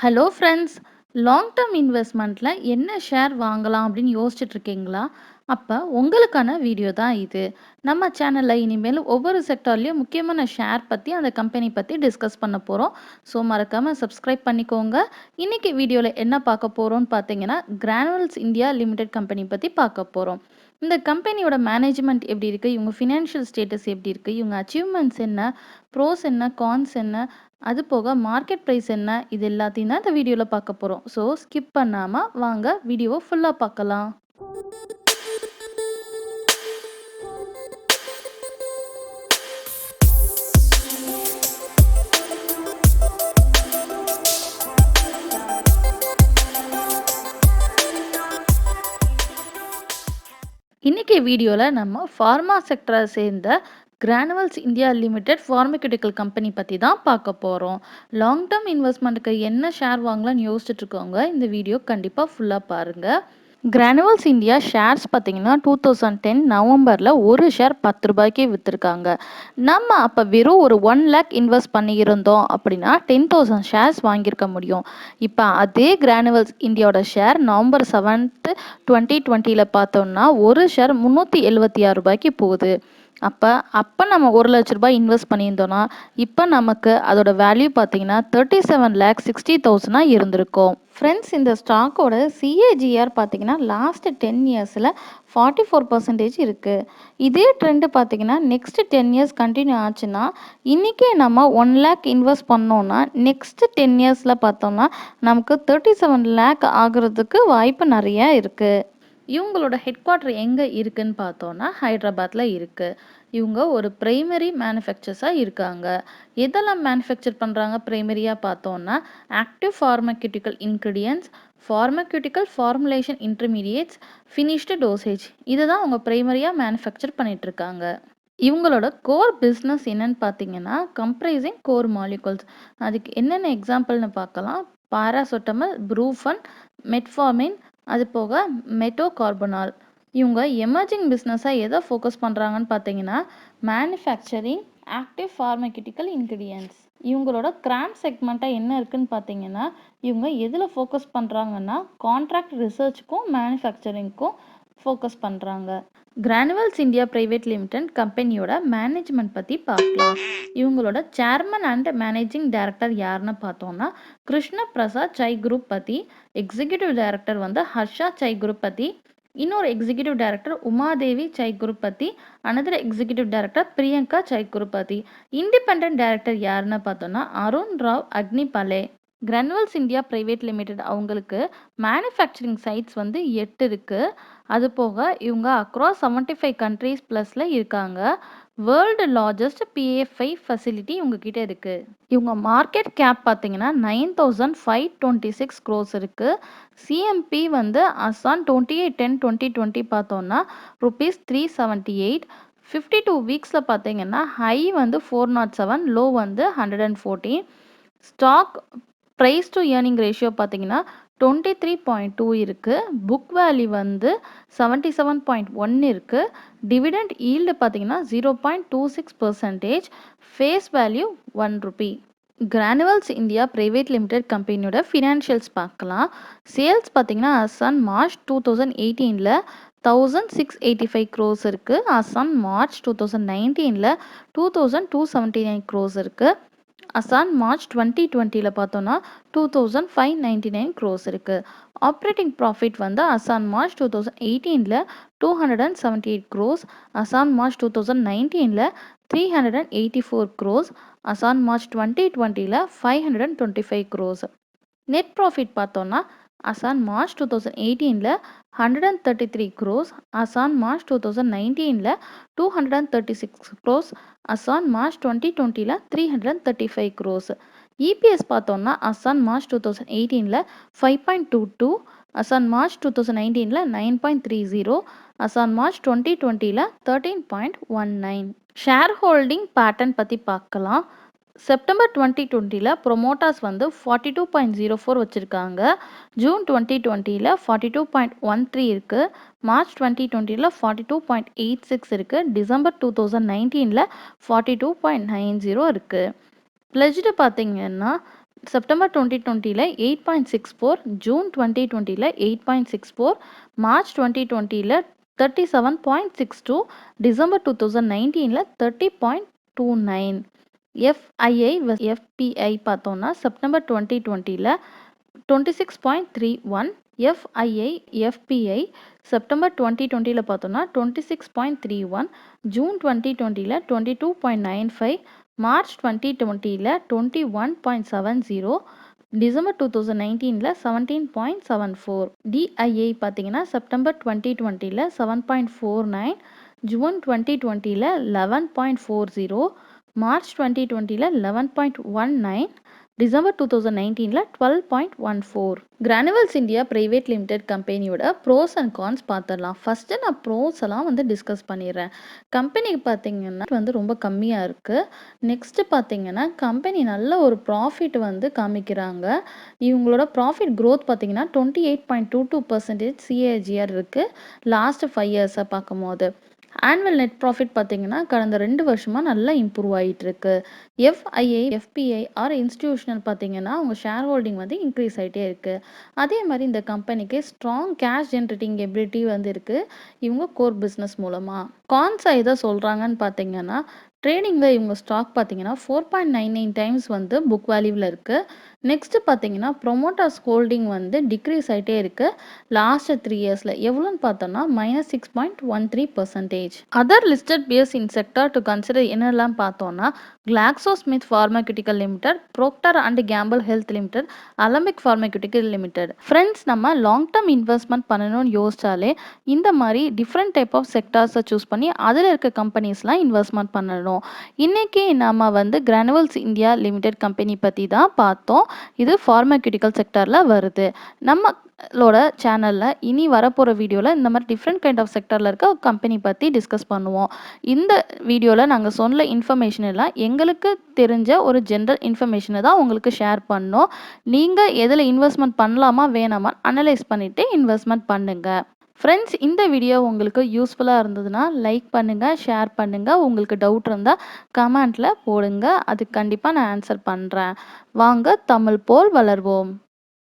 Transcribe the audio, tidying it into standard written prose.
Hello friends. Long term இன்வெஸ்ட்மெண்ட்டில் என்ன share வாங்கலாம் அப்படின்னு யோசிச்சுட்டு இருக்கீங்களா? அப்போ உங்களுக்கான வீடியோ தான் இது. நம்ம சேனலில் இனிமேல் ஒவ்வொரு செக்டார்லேயும் முக்கியமான ஷேர் பற்றி அந்த கம்பெனி பற்றி டிஸ்கஸ் பண்ண போகிறோம். ஸோ மறக்காமல் சப்ஸ்கிரைப் பண்ணிக்கோங்க. இன்றைக்கி வீடியோவில் என்ன பார்க்க போகிறோம்னு பார்த்தீங்கன்னா, கிரானுவல்ஸ் இந்தியா லிமிடெட் கம்பெனி பற்றி பார்க்க போகிறோம். இந்த கம்பெனியோட மேனேஜ்மெண்ட் எப்படி இருக்குது, இவங்க ஃபினான்ஷியல் ஸ்டேட்டஸ் எப்படி இருக்குது, இவங்க அச்சீவ்மெண்ட்ஸ் என்ன, ப்ரோஸ் என்ன, கான்ஸ் என்ன, அது போக மார்க்கெட் ப்ரைஸ் என்ன, இது எல்லாத்தையும் தான் இந்த வீடியோவில் பார்க்க போகிறோம். ஸோ ஸ்கிப் பண்ணாமல் வாங்க வீடியோவை ஃபுல்லாக பார்க்கலாம். இன்றைக்கி வீடியோவில் நம்ம ஃபார்மா செக்டரை சேர்ந்த granules India limited pharmaceutical company பற்றி தான் பார்க்க போகிறோம். லாங் டேர்ம் இன்வெஸ்ட்மெண்ட்டுக்கு என்ன ஷேர் வாங்கலாம்னு யோசிச்சுட்டு இருக்கவங்க இந்த வீடியோ கண்டிப்பாக ஃபுல்லாக பாருங்கள். கிரானுவல்ஸ் இந்தியா ஷேர்ஸ் பார்த்தீங்கன்னா 2010 நவம்பரில் ஒரு ஷேர் 10 ரூபாய்க்கே விற்றுருக்காங்க. நம்ம அப்போ வெறும் ஒரு 1 லேக் இன்வெஸ்ட் பண்ணியிருந்தோம் அப்படின்னா 10,000 ஷேர்ஸ் வாங்கியிருக்க முடியும். இப்போ அதே கிரானுவல்ஸ் இந்தியாவோட ஷேர் நவம்பர் 7th 2020 பார்த்தோம்னா ஒரு ஷேர் 376 ரூபாய்க்கு போகுது. அப்போ நம்ம 1 லட்ச ரூபாய் இன்வெஸ்ட் பண்ணியிருந்தோன்னா இப்போ நமக்கு அதோட வேல்யூ பார்த்தீங்கன்னா 37,60,000 இருந்திருக்கும். ஃப்ரெண்ட்ஸ், இந்த ஸ்டாக்கோட சிஏஜிஆர் பார்த்தீங்கன்னா லாஸ்ட் 10 இயர்ஸில் 44% இருக்குது. இதே ட்ரெண்டு பார்த்தீங்கன்னா நெக்ஸ்ட் 10 இயர்ஸ் கண்டினியூ ஆச்சுன்னா இன்றைக்கே நம்ம 1 லேக் இன்வெஸ்ட் பண்ணோன்னா நெக்ஸ்ட் 10 இயர்ஸில் பார்த்தோம்னா நமக்கு 37 லேக் ஆகிறதுக்கு வாய்ப்பு நிறையா இருக்குது. இவங்களோட ஹெட் குவார்ட்டர் எங்கே இருக்குதுன்னு பார்த்தோன்னா ஹைதராபாத்தில் இருக்குது. இவங்க ஒரு பிரைமரி மேனுஃபேக்சர்ஸாக இருக்காங்க. எதெல்லாம் மேனுஃபேக்சர் பண்ணுறாங்க பிரைமரியாக பார்த்தோன்னா active pharmaceutical ingredients, pharmaceutical formulation intermediates, finished dosage, இதை தான் அவங்க பிரைமரியாக மேனுஃபேக்சர் பண்ணிகிட்ருக்காங்க. இவங்களோட கோர் பிஸ்னஸ் என்னன்னு பார்த்தீங்கன்னா கம்ப்ரைசிங் கோர் மாலிகுல்ஸ். அதுக்கு என்னென்ன எக்ஸாம்பிள்னு பார்க்கலாம். பாராசெட்டமல், ப்ரூஃபன், மெட்ஃபார்மின், அது போக மெட்டோகார்பனால். இவங்க எமர்ஜிங் பிஸ்னஸாக எதை ஃபோக்கஸ் பண்ணுறாங்கன்னு பார்த்தீங்கன்னா மேனுஃபேக்சரிங் ஆக்டிவ் ஃபார்மசூட்டிக்கல் இன்க்ரீடியன்ட்ஸ். இவங்களோட கிராம் செக்மெண்ட்டாக என்ன இருக்குதுன்னு பார்த்தீங்கன்னா இவங்க எதில் ஃபோக்கஸ் பண்ணுறாங்கன்னா கான்ட்ராக்ட் ரிசர்ச்சுக்கும் மேனுஃபேக்சரிங்க்கும் ஃபோக்கஸ் பண்ணுறாங்க. கிரானுவல்ஸ் இந்தியா பிரைவேட் லிமிடெட் கம்பெனியோட மேனேஜ்மெண்ட் பற்றி பார்க்கலாம். இவங்களோட சேர்மன் அண்ட் மேனேஜிங் டைரக்டர் யாருன்னு பார்த்தோன்னா கிருஷ்ண பிரசாத் சை குரூப் பற்றி, எக்ஸிக்யூட்டிவ் டைரக்டர் ஹர்ஷா சை குரூப் பற்றி, இன்னொரு எக்ஸிக்யூட்டிவ் டைரக்டர் உமாதேவி சை குரூப் பற்றி, அனதர் எக்ஸிக்யூட்டிவ் டைரக்டர் பிரியங்கா சை குரூப் பற்றி. இண்டிபெண்ட் டைரக்டர் யாருன்னு பார்த்தோன்னா Arun Rao அக்னிபாலே. Granules India private limited அவங்களுக்கு மேனுஃபேக்சரிங் சைட்ஸ் 8 இருக்குது. அது போக இவங்க அக்ராஸ் 75 கண்ட்ரீஸ் ப்ளஸில் இருக்காங்க. வேர்ல்டு லார்ஜஸ்ட் PFI ஃபெசிலிட்டி இவங்ககிட்ட இருக்குது. இவங்க மார்க்கெட் கேப் பார்த்தீங்கன்னா 9,526 crores இருக்குது. CMP அசான் 28/10/2020 பார்த்தோன்னா ₹378. 52 வீக்ஸில் பார்த்தீங்கன்னா high 407, low 114. Stock price to earning ratio பார்த்தீங்கன்னா 23.2 இருக்குது. புக் வேல்யூ 77.1 இருக்குது. டிவிடெண்ட் ஈல்டு பார்த்தீங்கன்னா 0.26%. Face value ₹1. Granules India private limited கம்பெனியோட ஃபினான்ஷியல்ஸ் பார்க்கலாம். சேல்ஸ் பார்த்தீங்கன்னா அசான் மார்ச் 2018 1,685 crores இருக்குது. அசான் மார்ச் 2019 2,279 crores இருக்குது. அசான் மார்ச் 2020 பார்த்தோன்னா 2,599 crores இருக்குது. Operating profit as on March 2018 278 crores, as on March 2019 384 crores, as on March 2020 525 crores. Net profit பார்த்தோன்னா as on March 2018 133 crores, as on March 2019 236 crores, as on March 2020 335 crores. EPS பார்த்தோன்னா as on March 2018 5.22, as on March 2019 9.30, as on March 2020 13.19. Share holding pattern பற்றி பார்க்கலாம். September 2020 promoters 42.04 வச்சுருக்காங்க. June 2020 42.13 இருக்குது. March 2020 42.86 இருக்குது. December 2019 42.90 இருக்குது. Pledged பார்த்தீங்கன்னா September 2020ல 8.64, ஜூன் 2020ல 8.64, மார்ச் 2020ல 37.62, டிசம்பர் 2019ல 30.29. எஃப்ஐஐ எஃபிஐ பார்த்தோம்னா செப்டம்பர் 2020ல 26.31, எஃப்ஐஐ எஃபிஐ செப்டம்பர் 2020ல பார்த்தோம்னா 26.31, ஜூன் 2020ல 22.95, மார்ச் 2020ல 21.70, டிசம்பர் 2019ல 17.74. டிஐஐ பார்த்தீங்கன்னா செப்டம்பர் 2020ல 7.49, ஜூன் 2020ல 11.40, மார்ச் 2020ல 11.19, டிசம்பர் 2019ல 12.14. கிரானுவல்ஸ் இந்தியா பிரைவேட் லிமிடெட் கம்பெனியோட ப்ரோஸ் அண்ட் கான்ஸ் பார்த்துடலாம். ஃபஸ்ட்டு நான் ப்ரோஸ் எல்லாம் டிஸ்கஸ் பண்ணிடுறேன். கம்பெனிக்கு பார்த்தீங்கன்னா ரொம்ப கம்மியாக இருக்குது. நெக்ஸ்ட்டு பார்த்தீங்கன்னா கம்பெனி நல்ல ஒரு ப்ராஃபிட் காமிக்கிறாங்க. இவங்களோட ப்ராஃபிட் க்ரோத் பார்த்தீங்கன்னா 28.22% சிஏஜிஆர் இருக்குது லாஸ்ட் 5 இயர்ஸை பார்க்கும்போது. ஆனுவல் நெட் ப்ராஃபிட் பார்த்தீங்கன்னா கடந்த 2 வருஷமாக நல்லா இம்ப்ரூவ் ஆகிட்டு இருக்கு. எஃப்ஐஐ எஃபிஐ ஆர் இன்ஸ்டிடியூஷனல் பார்த்தீங்கன்னா அவங்க ஷேர் ஹோல்டிங் இன்க்ரீஸ் ஆகிட்டே இருக்குது. அதே மாதிரி இந்த கம்பெனிக்கு ஸ்ட்ராங் கேஷ் ஜென்ரேட்டிங் எபிலிட்டி இருக்குது இவங்க கோர் பிஸ்னஸ் மூலமாக. கான்ஸா எதை சொல்கிறாங்கன்னு பார்த்தீங்கன்னா ட்ரேடிங்கில் இவங்க ஸ்டாக் பார்த்தீங்கன்னா 4.99 டைம்ஸ் புக் வேல்யூவில் இருக்குது. நெக்ஸ்ட்டு பார்த்தீங்கன்னா ப்ரொமோட்டர்ஸ் ஹோல்டிங் டிக்ரீஸ் ஆகிட்டே இருக்குது லாஸ்ட் 3 இயர்ஸில். எவ்வளோன்னு பார்த்தோம்னா -6.13%. Other listed peers in sector to consider என்னெல்லாம் பார்த்தோம்னா GlaxoSmith pharmaceutical limited, Procter and Gamble health limited, Alembic pharmaceutical limited. Friends, நம்ம லாங் டேர்ம் இன்வெஸ்ட்மெண்ட் பண்ணணும்னு யோசிச்சாலே இந்த மாதிரி டிஃப்ரெண்ட் டைப் ஆஃப் செக்டார்ஸை சூஸ் பண்ணி அதில் இருக்க கம்பெனிஸ்லாம் இன்வெஸ்ட்மெண்ட் பண்ணணும். இன்னைக்கு நம்ம கிரானுவல்ஸ் இந்தியா லிமிடெட் கம்பெனி பற்றி தான் பார்த்தோம். இது ஃபார்மசூட்டிக்கல் செக்டாரில் வருது. நம்மளோட சேனலில் இனி வரப்போகிற வீடியோவில் இந்த மாதிரி டிஃப்ரெண்ட் கைண்ட் ஆஃப் செக்டரில் இருக்க கம்பெனி பற்றி டிஸ்கஸ் பண்ணுவோம். இந்த வீடியோவில் நாங்கள் சொன்ன இன்ஃபர்மேஷன் எல்லாம் எங்களுக்கு தெரிஞ்ச ஒரு ஜென்ரல் இன்ஃபர்மேஷனை தான் உங்களுக்கு ஷேர் பண்ணோம். நீங்கள் எதில் இன்வெஸ்ட்மெண்ட் பண்ணலாமா வேணாமா அனலைஸ் பண்ணிவிட்டு இன்வெஸ்ட்மெண்ட் பண்ணுங்கள். ஃப்ரெண்ட்ஸ், இந்த வீடியோ உங்களுக்கு யூஸ்ஃபுல்லாக இருந்ததுன்னா லைக் பண்ணுங்கள், ஷேர் பண்ணுங்கள். உங்களுக்கு டவுட் இருந்தால் கமெண்ட்டில் போடுங்க. அதுக்கு கண்டிப்பாக நான் ஆன்சர் பண்ணுறேன். வாங்க தமிழ் போல் வளர்வோம்.